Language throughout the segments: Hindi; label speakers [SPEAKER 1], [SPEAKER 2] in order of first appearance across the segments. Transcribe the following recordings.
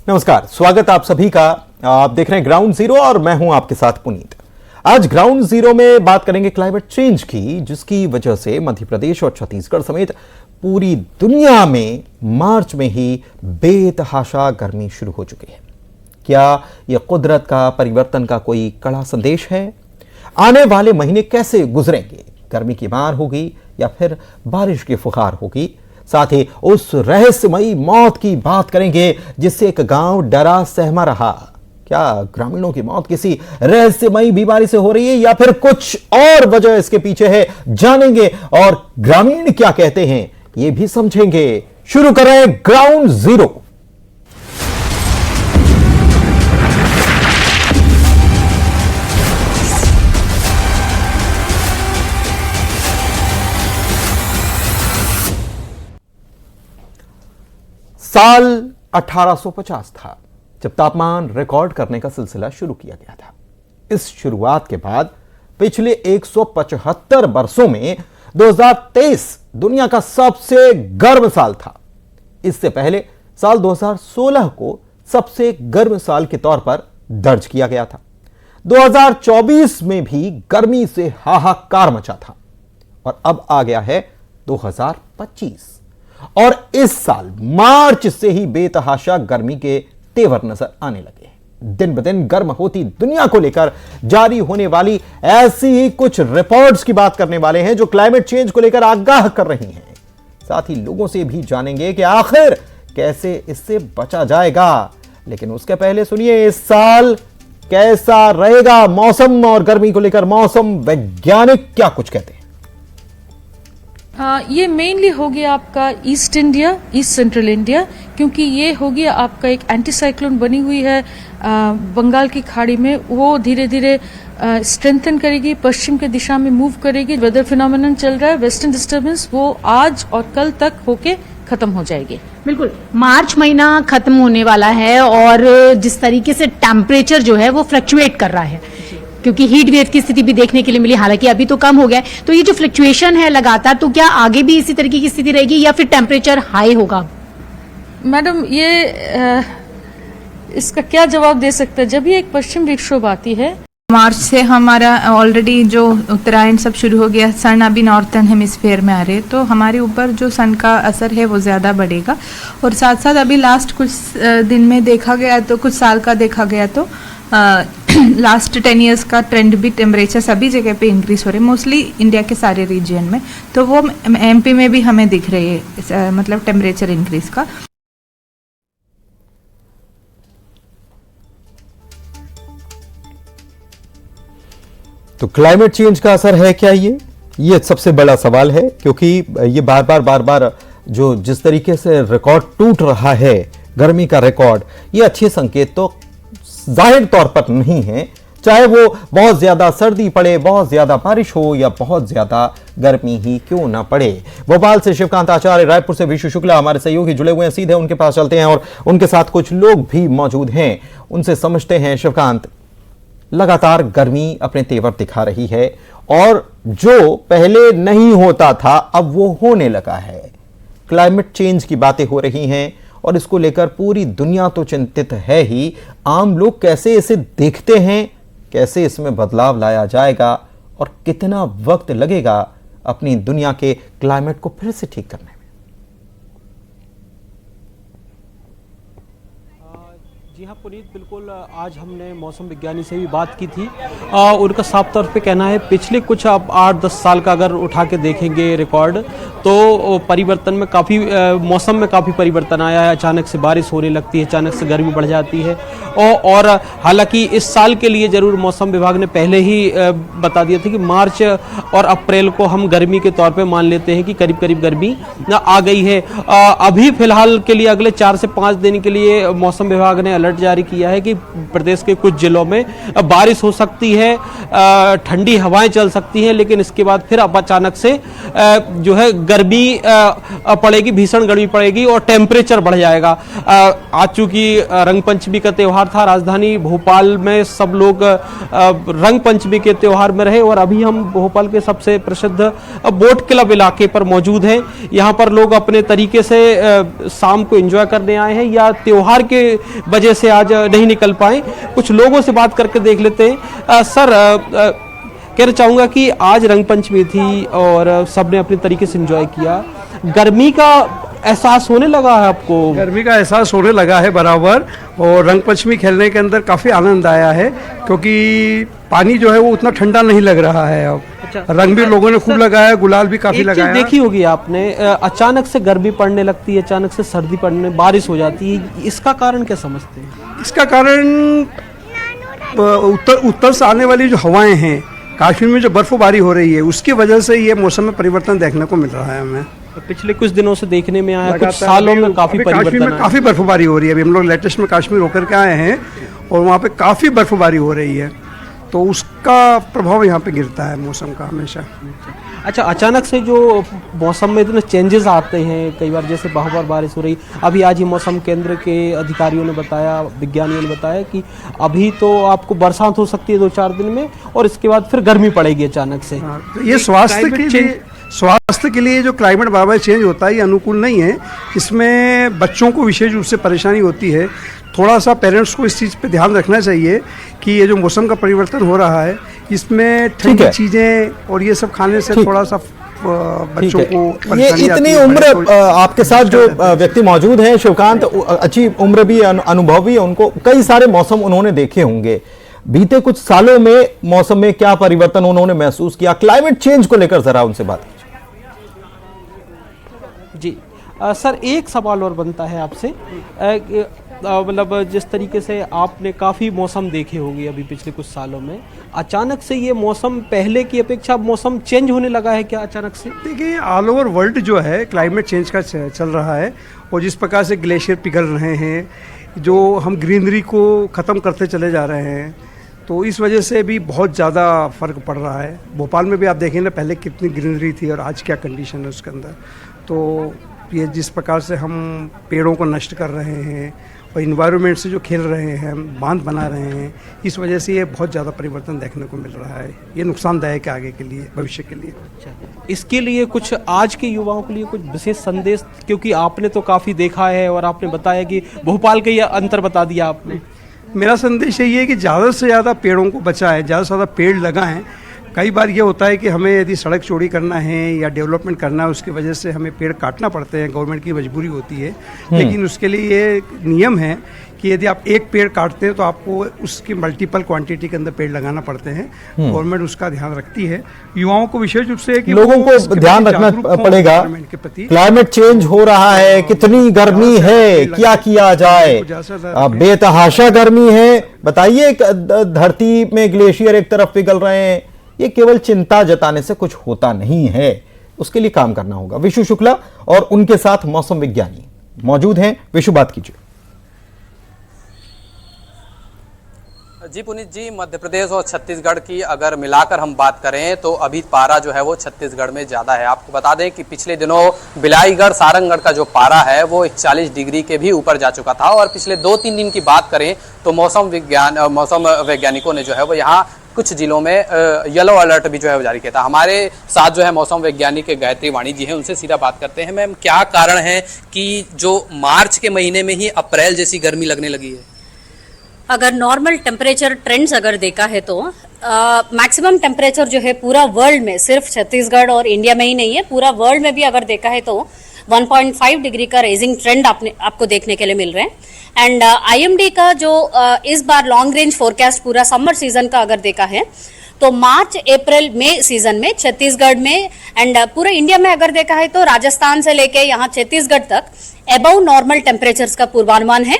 [SPEAKER 1] नमस्कार, स्वागत आप सभी का। आप देख रहे हैं ग्राउंड जीरो और मैं हूं आपके साथ पुनीत। आज ग्राउंड जीरो में बात करेंगे क्लाइमेट चेंज की, जिसकी वजह से मध्य प्रदेश और छत्तीसगढ़ समेत पूरी दुनिया में मार्च में ही बेतहाशा गर्मी शुरू हो चुकी है। क्या यह कुदरत का परिवर्तन का कोई कड़ा संदेश है? आने वाले महीने कैसे गुजरेंगे? गर्मी की मार होगी या फिर बारिश की फुहार होगी? साथ ही उस रहस्यमयी मौत की बात करेंगे जिससे एक गांव डरा सहमा रहा। क्या ग्रामीणों की मौत किसी रहस्यमयी बीमारी से हो रही है या फिर कुछ और वजह इसके पीछे है? जानेंगे और ग्रामीण क्या कहते हैं ये भी समझेंगे। शुरू करें ग्राउंड जीरो। साल 1850 था जब तापमान रिकॉर्ड करने का सिलसिला शुरू किया गया था। इस शुरुआत के बाद पिछले 175 वर्षों में 2023 दुनिया का सबसे गर्म साल था। इससे पहले साल 2016 को सबसे गर्म साल के तौर पर दर्ज किया गया था। 2024 में भी गर्मी से हाहाकार मचा था और अब आ गया है 2025 और इस साल मार्च से ही बेतहाशा गर्मी के तेवर नजर आने लगे हैं। दिन ब दिन गर्म होती दुनिया को लेकर जारी होने वाली ऐसी ही कुछ रिपोर्ट्स की बात करने वाले हैं जो क्लाइमेट चेंज को लेकर आगाह कर रही हैं। साथ ही लोगों से भी जानेंगे कि आखिर कैसे इससे बचा जाएगा। लेकिन उसके पहले सुनिए इस साल कैसा रहेगा मौसम और गर्मी को लेकर मौसम वैज्ञानिक क्या कुछ कहते हैं।
[SPEAKER 2] ये मेनली हो गया आपका east India, east central India, क्योंकि ये हो गया आपका एक एंटी साइक्लोन बनी हुई है बंगाल की खाड़ी में। वो धीरे धीरे स्ट्रेंथन करेगी, पश्चिम के दिशा में मूव करेगी। वेदर फिनोमेनन चल रहा है, वेस्टर्न डिस्टर्बेंस, वो आज और कल तक होके खत्म हो जाएगी।
[SPEAKER 3] बिल्कुल, मार्च महीना खत्म होने वाला है और जिस तरीके से टेम्परेचर जो है वो फ्लक्चुएट कर रहा है, क्योंकि हीट वेव की स्थिति भी देखने के लिए मिली, हालांकि अभी तो कम हो गया है। तो ये जो फ्लक्चुएशन है लगातार, तो क्या आगे भी इसी तरीके की स्थिति रहेगी या फिर टेम्परेचर हाई होगा?
[SPEAKER 2] मैडम, ये इसका क्या जवाब दे सकते हैं? जब भी एक पश्चिम विक्षोभ आती है,
[SPEAKER 4] मार्च से हमारा ऑलरेडी जो उत्तरायण सब शुरू हो गया, सन अभी नॉर्थर्न हेमिस्फीयर में आ रहे, तो हमारे ऊपर जो सन का असर है वो ज़्यादा बढ़ेगा। और साथ साथ अभी लास्ट कुछ दिन में देखा गया, तो कुछ साल का देखा गया तो लास्ट 10 इयर्स का ट्रेंड भी टेम्परेचर सभी जगह पे इंक्रीज हो रहे हैं, मोस्टली इंडिया के सारे रीजन में। तो वो एमपी में भी हमें दिख रही है, मतलब टेम्परेचर इंक्रीज का।
[SPEAKER 1] तो क्लाइमेट चेंज का असर है क्या? ये सबसे बड़ा सवाल है, क्योंकि ये बार बार जो जिस तरीके से रिकॉर्ड टूट रहा है, गर्मी का रिकॉर्ड, ये अच्छे संकेत तो जाहिर तौर पर नहीं है। चाहे वो बहुत ज्यादा सर्दी पड़े, बहुत ज्यादा बारिश हो या बहुत ज्यादा गर्मी ही क्यों ना पड़े। भोपाल से शिवकांत आचार्य, रायपुर से विशु शुक्ला हमारे सहयोगी जुड़े हुए हैं, सीधे उनके पास चलते हैं और उनके साथ कुछ लोग भी मौजूद हैं, उनसे समझते हैं। शिवकांत, लगातार गर्मी अपने तेवर दिखा रही है और जो पहले नहीं होता था अब वो होने लगा है। क्लाइमेट चेंज की बातें हो रही हैं और इसको लेकर पूरी दुनिया तो चिंतित है ही। आम लोग कैसे इसे देखते हैं, कैसे इसमें बदलाव लाया जाएगा और कितना वक्त लगेगा अपनी दुनिया के क्लाइमेट को फिर से ठीक करने में?
[SPEAKER 5] जी हाँ पुनीत, बिल्कुल। आज हमने मौसम विज्ञानी से भी बात की थी। उनका साफ तौर पे कहना है पिछले कुछ आप 8-10 साल का अगर उठा के देखेंगे रिकॉर्ड, तो परिवर्तन में काफ़ी मौसम में काफ़ी परिवर्तन आया है। अचानक से बारिश होने लगती है, अचानक से गर्मी बढ़ जाती है। और हालांकि इस साल के लिए ज़रूर मौसम विभाग ने पहले ही बता दिया था कि मार्च और अप्रैल को हम गर्मी के तौर पे मान लेते हैं कि करीब करीब गर्मी आ गई है। अभी फिलहाल के लिए अगले 4 से 5 दिन के लिए मौसम विभाग ने अलर्ट जारी किया है कि प्रदेश के कुछ जिलों में बारिश हो सकती है, ठंडी हवाएं चल सकती हैं, लेकिन इसके बाद फिर अब अचानक से जो है गर्मी पड़ेगी, भीषण गर्मी पड़ेगी और टेम्परेचर बढ़ जाएगा। आज चूंकि रंगपंचमी का त्यौहार था, राजधानी भोपाल में सब लोग रंगपंचमी के त्यौहार में रहे और अभी हम भोपाल के सबसे प्रसिद्ध बोट क्लब इलाके पर मौजूद हैं। यहाँ पर लोग अपने तरीके से शाम को एंजॉय करने आए हैं या त्योहार के वजह से आज नहीं निकल पाए। कुछ लोगों से बात करके देख लेते हैं। सर, कहना चाहूंगा कि आज रंगपंचमी थी और सबने अपने तरीके से एंजॉय किया, गर्मी का एहसास होने लगा है आपको?
[SPEAKER 6] गर्मी का एहसास होने लगा है बराबर, और रंगपंचमी खेलने के अंदर काफ़ी आनंद आया है क्योंकि पानी जो है वो उतना ठंडा नहीं लग रहा है अब।
[SPEAKER 5] अच्छा,
[SPEAKER 6] रंग भी लोगों ने खूब लगाया, गुलाल भी काफ़ी लगाया।
[SPEAKER 5] देखी होगी आपने, अचानक से गर्मी पड़ने लगती है, अचानक से सर्दी पड़ने, बारिश हो जाती है, इसका कारण क्या समझते हैं?
[SPEAKER 6] इसका कारण उत्तर से आने वाली जो हवाएं हैं, कश्मीर में जो बर्फबारी हो रही है, उसकी वजह से ये मौसम में परिवर्तन देखने को मिल रहा है हमें।
[SPEAKER 5] पिछले कुछ दिनों से देखने में आया, कुछ सालों में काफी परिवर्तन
[SPEAKER 6] कश्मीर में काफ़ी बर्फबारी हो रही है। अभी हम लोग लेटेस्ट में कश्मीर होकर के आए हैं और वहाँ पे काफ़ी बर्फबारी हो रही है, तो उसका प्रभाव यहाँ पे गिरता है मौसम का हमेशा।
[SPEAKER 5] अच्छा, अचानक से जो मौसम में इतने चेंजेस आते हैं, कई बार जैसे बहुत बार बारिश हो रही, अभी आज ही मौसम केंद्र के अधिकारियों ने बताया, विज्ञानियों ने बताया कि अभी तो आपको बरसात हो सकती है 2-4 दिन में और इसके बाद फिर गर्मी पड़ेगी अचानक से।
[SPEAKER 6] तो ये स्वास्थ्य के लिए जो क्लाइमेट बार बार चेंज होता है, ये अनुकूल नहीं है। इसमें बच्चों को विशेष रूप से परेशानी होती है। थोड़ा सा पेरेंट्स को इस चीज़ पे ध्यान रखना चाहिए कि ये जो मौसम का परिवर्तन हो रहा है, इसमें ठंडी चीज़ें और ये सब खाने से थोड़ा सा बच्चों को
[SPEAKER 1] ये इतनी उम्र आपके साथ जो व्यक्ति मौजूद हैं, शिवकांत, अच्छी उम्र भी, अनुभव भी है उनको, कई सारे मौसम उन्होंने देखे होंगे। बीते कुछ सालों में मौसम में क्या परिवर्तन उन्होंने महसूस किया, क्लाइमेट चेंज को लेकर जरा उनसे बात कीजिए।
[SPEAKER 5] जी सर, एक सवाल और बनता है आपसे, मतलब जिस तरीके से आपने काफ़ी मौसम देखे होंगे अभी पिछले कुछ सालों में, अचानक से ये मौसम पहले की अपेक्षा मौसम चेंज होने लगा है क्या अचानक से?
[SPEAKER 6] देखिए, ऑल ओवर वर्ल्ड जो है क्लाइमेट चेंज का चल रहा है और जिस प्रकार से ग्लेशियर पिघल रहे हैं, जो हम ग्रीनरी को ख़त्म करते चले जा रहे हैं, तो इस वजह से भी बहुत ज़्यादा फ़र्क पड़ रहा है। भोपाल में भी आप देखें ना, पहले कितनी ग्रीनरी थी और आज क्या कंडीशन है उसके अंदर। तो ये जिस प्रकार से हम पेड़ों को नष्ट कर रहे हैं और इन्वायरमेंट से जो खेल रहे हैं, बांध बना रहे हैं, इस वजह से ये बहुत ज़्यादा परिवर्तन देखने को मिल रहा है। ये नुकसानदायक है आगे के लिए, भविष्य के लिए।
[SPEAKER 5] इसके लिए कुछ आज के युवाओं के लिए कुछ विशेष संदेश, क्योंकि आपने तो काफ़ी देखा है और आपने बताया कि भोपाल के ये अंतर बता दिया आपने।
[SPEAKER 6] मेरा संदेश यही है कि ज़्यादा से ज़्यादा पेड़ों को बचाएं, ज़्यादा से ज़्यादा पेड़ लगाएं। कई बार ये होता है कि हमें यदि सड़क चौड़ी करना है या डेवलपमेंट करना है, उसकी वजह से हमें पेड़ काटना पड़ते हैं, गवर्नमेंट की मजबूरी होती है। लेकिन उसके लिए ये नियम है कि यदि आप एक पेड़ काटते हैं तो आपको उसकी मल्टीपल क्वांटिटी के अंदर पेड़ लगाना पड़ते हैं। गवर्नमेंट उसका ध्यान रखती है। युवाओं को विशेष रूप से कि
[SPEAKER 1] लोगों को ध्यान रखना पड़ेगा। क्लाइमेट चेंज हो रहा है, कितनी गर्मी है, क्या किया जाए, बेतहाशा गर्मी है। बताइए, धरती में ग्लेशियर एक तरफ पिघल रहे हैं, ये केवल चिंता जताने से कुछ होता नहीं है, उसके लिए काम करना होगा। विशु शुक्ला और उनके साथ मौसम विज्ञानी मौजूद हैं। विशु, बात कीजिए।
[SPEAKER 7] जी पुनीत जी, मध्य प्रदेश और छत्तीसगढ़ की अगर मिलाकर हम बात करें तो अभी पारा जो है वो छत्तीसगढ़ में ज़्यादा है। आपको बता दें कि पिछले दिनों बिलाईगढ़ सारंगगढ़ का जो पारा है वो 41 डिग्री के भी ऊपर जा चुका था। और पिछले 2-3 दिन की बात करें तो मौसम वैज्ञानिकों ने जो है वो यहाँ कुछ जिलों में येलो अलर्ट भी जो है जारी किया था। हमारे साथ जो है मौसम वैज्ञानिक गायत्री वाणी जी हैं, उनसे सीधा बात करते हैं। मैम, क्या कारण है कि जो मार्च के महीने में ही अप्रैल जैसी गर्मी लगने लगी है?
[SPEAKER 8] अगर नॉर्मल टेम्परेचर ट्रेंड्स अगर देखा है तो मैक्सिमम टेम्परेचर जो है पूरा वर्ल्ड में, सिर्फ छत्तीसगढ़ और इंडिया में ही नहीं है, पूरा वर्ल्ड में भी अगर देखा है तो 1.5 डिग्री का रेजिंग ट्रेंड आपको देखने के लिए मिल रहे हैं। एंड IMD का जो इस बार लॉन्ग रेंज फोरकास्ट पूरा समर सीजन का अगर देखा है तो मार्च, अप्रैल, मई सीजन में छत्तीसगढ़ में एंड पूरे इंडिया में अगर देखा है तो राजस्थान से लेके यहाँ छत्तीसगढ़ तक अबव नॉर्मल टेम्परेचर्स का पूर्वानुमान है।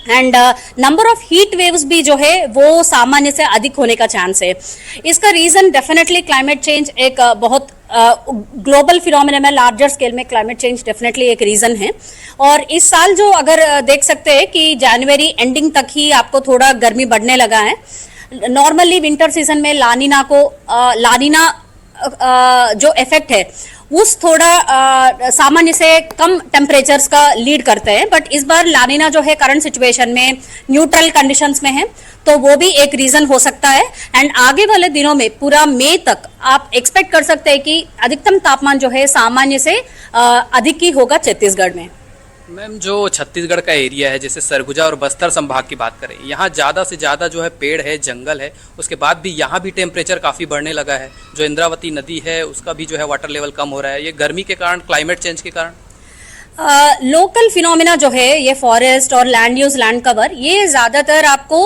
[SPEAKER 8] And number of heat waves भी जो है वो सामान्य से अधिक होने का चांस है। इसका रीजन डेफिनेटली क्लाइमेट चेंज एक बहुत ग्लोबल फिनोमेना में लार्जर स्केल में क्लाइमेट चेंज डेफिनेटली एक रीजन है। और इस साल जो अगर देख सकते हैं कि जनवरी एंडिंग तक ही आपको थोड़ा गर्मी बढ़ने लगा है। नॉर्मली विंटर सीजन में लानीना जो इफेक्ट है उस थोड़ा सामान्य से कम टेम्परेचर्स का लीड करते हैं, बट इस बार लानीना जो है करंट सिचुएशन में न्यूट्रल कंडीशंस में है, तो वो भी एक रीजन हो सकता है। एंड आगे वाले दिनों में पूरा मई तक आप एक्सपेक्ट कर सकते हैं कि अधिकतम तापमान जो है सामान्य से अधिक ही होगा छत्तीसगढ़ में।
[SPEAKER 7] मैम, जो छत्तीसगढ़ का एरिया है, जैसे सरगुजा और बस्तर संभाग की बात करें, यहाँ ज़्यादा से ज़्यादा जो है पेड़ है, जंगल है, उसके बाद भी यहाँ भी टेम्परेचर काफ़ी बढ़ने लगा है। जो इंद्रावती नदी है उसका भी जो है वाटर लेवल कम हो रहा है, ये गर्मी के कारण, क्लाइमेट चेंज के कारण।
[SPEAKER 8] लोकल फिनोमिना जो है ये फॉरेस्ट और लैंड यूज, लैंड कवर, ये ज़्यादातर आपको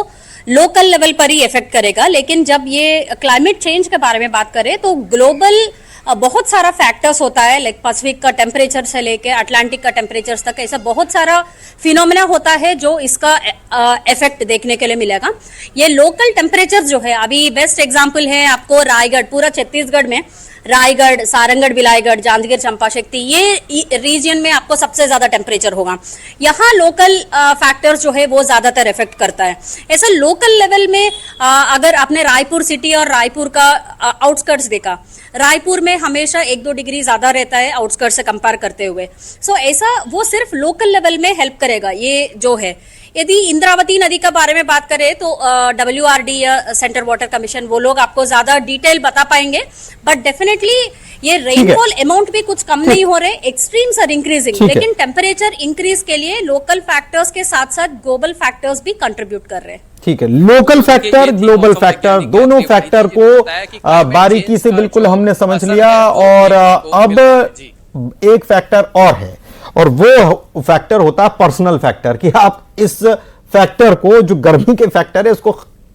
[SPEAKER 8] लोकल लेवल पर ही इफेक्ट करेगा। लेकिन जब ये क्लाइमेट चेंज के बारे में बात करें तो ग्लोबल बहुत सारा फैक्टर्स होता है, लाइक पैसिफिक का टेम्परेचर से लेके अटलांटिक का टेम्परेचर तक, ऐसा बहुत सारा फिनोमेना होता है जो इसका इफेक्ट देखने के लिए मिलेगा। ये लोकल टेम्परेचर जो है, अभी बेस्ट एग्जांपल है आपको रायगढ़, पूरा छत्तीसगढ़ में रायगढ़, सारंगढ़, बिलाईगढ़, जांजगीर, चंपा शक्ति, ये रीजन में आपको सबसे ज्यादा टेम्परेचर होगा। यहाँ लोकल फैक्टर्स जो है वो ज्यादातर इफेक्ट करता है। ऐसा लोकल लेवल में अगर आपने रायपुर सिटी और रायपुर का आउटस्कर्ट्स देखा, रायपुर में हमेशा 1-2 डिग्री ज्यादा रहता है आउटस्कर्ट से कंपेयर करते हुए। सो ऐसा वो सिर्फ लोकल लेवल में हेल्प करेगा ये जो है। यदि इंद्रावती नदी का बारे में बात करें तो WRD या सेंट्रल वाटर कमीशन वो लोग आपको ज्यादा डिटेल बता पाएंगे, बट डेफिनेटली ये रेनफॉल अमाउंट भी कुछ कम नहीं हो रहे, एक्सट्रीम्स आर इंक्रीजिंग, लेकिन टेम्परेचर इंक्रीज के लिए लोकल फैक्टर्स के साथ साथ ग्लोबल फैक्टर्स भी कंट्रीब्यूट कर रहे हैं।
[SPEAKER 1] ठीक है, लोकल फैक्टर, ग्लोबल फैक्टर, दोनों फैक्टर को बारीकी से बिल्कुल हमने समझ लिया। और अब एक फैक्टर और है, और वो फैक्टर होता है पर्सनल फैक्टर, कि आप इस फैक्टर को, जो गर्मी के फैक्टर है, इसको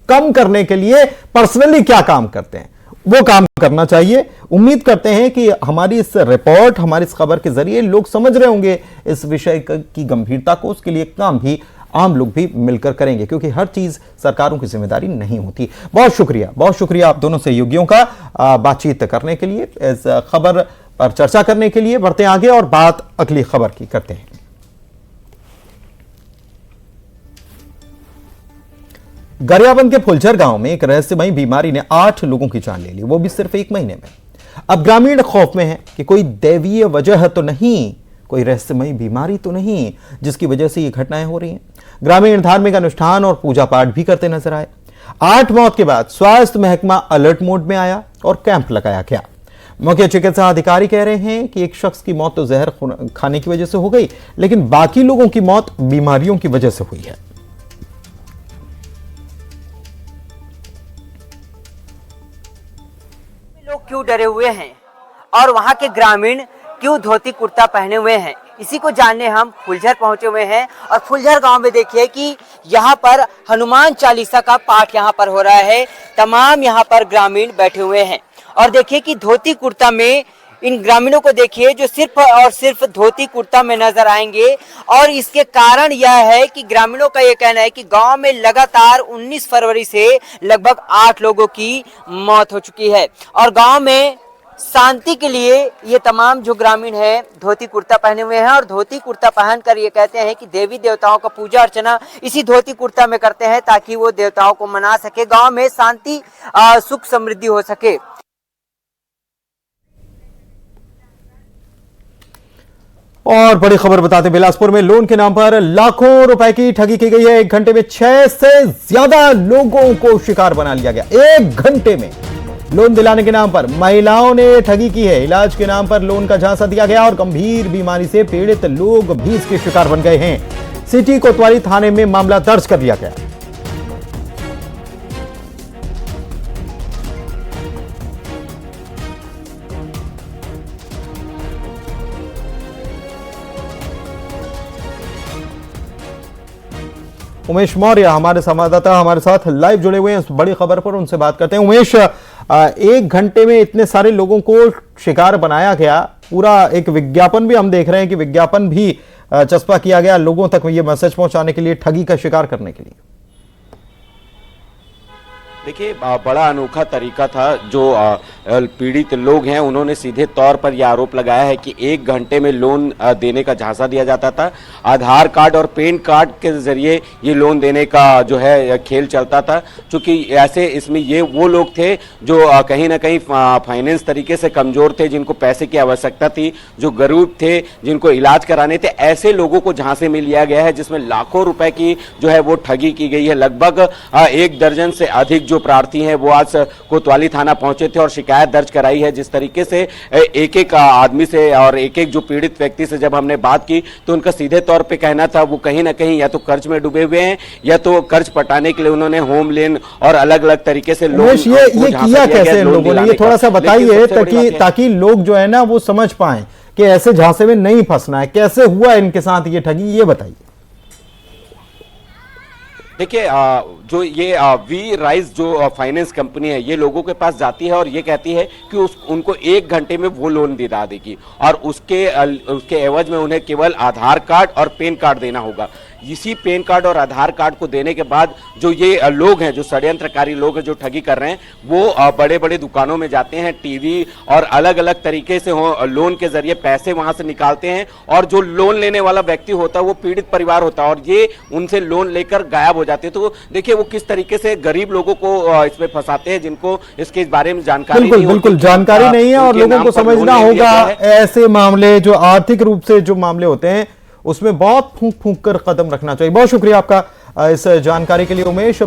[SPEAKER 1] कम करने के लिए पर्सनली क्या काम करते हैं, वो काम करना चाहिए। उम्मीद करते हैं कि हमारी इस रिपोर्ट, हमारी इस खबर के जरिए लोग समझ रहे होंगे इस विषय की गंभीरता को। उसके लिए काम भी आम लोग भी मिलकर करेंगे, क्योंकि हर चीज सरकारों की जिम्मेदारी नहीं होती। बहुत शुक्रिया आप दोनों सहयोगियों का बातचीत करने के लिए, इस खबर पर चर्चा करने के लिए। बढ़ते आगे और बात अगली खबर की करते हैं। गरियाबंद के फुलझर गांव में एक रहस्यमयी बीमारी ने 8 लोगों की जान ले ली, वो भी सिर्फ 1 महीने में। अब ग्रामीण खौफ में है कि कोई दैवीय वजह तो नहीं, कोई रहस्यमयी बीमारी तो नहीं जिसकी वजह से ये घटनाएं हो रही हैं। ग्रामीण धार्मिक अनुष्ठान और पूजा पाठ भी करते नजर आए। 8 मौत के बाद स्वास्थ्य महकमा अलर्ट मोड में आया और कैंप लगाया गया। मुख्य चिकित्सा अधिकारी कह रहे हैं कि एक शख्स की मौत तो जहर खाने की वजह से हो गई, लेकिन बाकी लोगों की मौत बीमारियों की वजह से हुई है।
[SPEAKER 9] लोग क्यों डरे हुए हैं और वहां के ग्रामीण क्यों धोती कुर्ता पहने हुए हैं, इसी को जानने हम फुलझर पहुंचे हुए हैं। और फुलझर गांव में देखिए कि यहाँ पर हनुमान चालीसा का पाठ यहाँ पर हो रहा है। तमाम यहाँ पर ग्रामीण बैठे हुए हैं और देखिए कि धोती कुर्ता में इन ग्रामीणों को देखिए जो सिर्फ और सिर्फ धोती कुर्ता में नजर आएंगे। और इसके कारण यह है कि ग्रामीणों का यह कहना है कि गांव में लगातार 19 फरवरी से लगभग 8 लोगों की मौत हो चुकी है और गांव में शांति के लिए ये तमाम जो ग्रामीण है धोती कुर्ता पहने हुए हैं और धोती कुर्ता पहनकर ये कहते हैं कि देवी देवताओं का पूजा अर्चना इसी धोती कुर्ता में करते हैं ताकि वो देवताओं को मना सके, गांव में शांति सुख समृद्धि हो सके।
[SPEAKER 1] और बड़ी खबर बताते, बिलासपुर में लोन के नाम पर लाखों रुपए की ठगी की गई है। 1 घंटे में 6 से ज्यादा लोगों को शिकार बना लिया गया। 1 घंटे में लोन दिलाने के नाम पर महिलाओं ने ठगी की है। इलाज के नाम पर लोन का झांसा दिया गया और गंभीर बीमारी से पीड़ित लोग भी इसके शिकार बन गए हैं। सिटी कोतवाली थाने में मामला दर्ज कर लिया गया। उमेश मौर्य हमारे संवाददाता हमारे साथ लाइव जुड़े हुए हैं इस बड़ी खबर पर, उनसे बात करते हैं। उमेश, 1 घंटे में इतने सारे लोगों को शिकार बनाया गया, पूरा एक विज्ञापन भी हम देख रहे हैं कि विज्ञापन भी चस्पा किया गया लोगों तक ये मैसेज पहुंचाने के लिए, ठगी का शिकार करने के लिए।
[SPEAKER 10] देखिए बड़ा अनोखा तरीका था जो पीड़ित लोग हैं उन्होंने सीधे तौर पर यह आरोप लगाया है कि 1 घंटे में लोन देने का झांसा दिया जाता था। आधार कार्ड और पैन कार्ड के जरिए ये लोन देने का जो है खेल चलता था। क्योंकि ऐसे इसमें ये वो लोग थे जो कहीं ना कहीं फाइनेंस तरीके से कमजोर थे, जिनको पैसे की आवश्यकता थी, जो गरीब थे, जिनको इलाज कराने थे, ऐसे लोगों को झांसे में लिया गया है जिसमें लाखों रुपए की जो है वो ठगी की गई है। लगभग 1 दर्जन से अधिक जो प्रार्थी हैं वो आज कोतवाली थाना पहुंचे थे और शिकायत दर्ज कराई है। जिस तरीके से एक एक आदमी से और एक एक जो पीड़ित व्यक्ति से जब हमने बात की तो उनका सीधे तौर पे कहना था वो कहीं ना कहीं या तो कर्ज में डूबे हुए हैं या तो कर्ज पटाने के लिए उन्होंने होम लोन और अलग अलग तरीके से लोन
[SPEAKER 1] ये किया कैसे इन लोगों ने, ये थोड़ा सा बताइए ताकि लोग जो है ना वो समझ पाए कि ऐसे झांसे में नहीं फंसना है। कैसे हुआ इनके साथ ये ठगी, ये बताइए।
[SPEAKER 10] देखिए जो ये वी राइज जो फाइनेंस कंपनी है ये लोगों के पास जाती है और ये कहती है कि उनको 1 घंटे में वो लोन दिला देगी और उसके एवज में उन्हें केवल आधार कार्ड और पैन कार्ड देना होगा। इसी पैन कार्ड और आधार कार्ड को देने के बाद जो ये लोग हैं, जो षड्यंत्रकारी लोग हैं, जो ठगी कर रहे हैं, वो बड़े बड़े दुकानों में जाते हैं, टीवी और अलग अलग तरीके से लोन के जरिए पैसे वहां से निकालते हैं और जो लोन लेने वाला व्यक्ति होता है वो पीड़ित परिवार होता है और ये उनसे लोन लेकर गायब हो जाते हैं। तो देखिए वो किस तरीके से गरीब लोगों को इसमें फंसाते हैं जिनको इसके बारे में जानकारी
[SPEAKER 1] बिल्कुल जानकारी नहीं है और लोगों को समझना होगा ऐसे मामले जो आर्थिक रूप से जो मामले होते हैं उसमें बहुत फूंक फूंक कर कदम रखना चाहिए। बहुत शुक्रिया आपका इस जानकारी के लिए उमेश।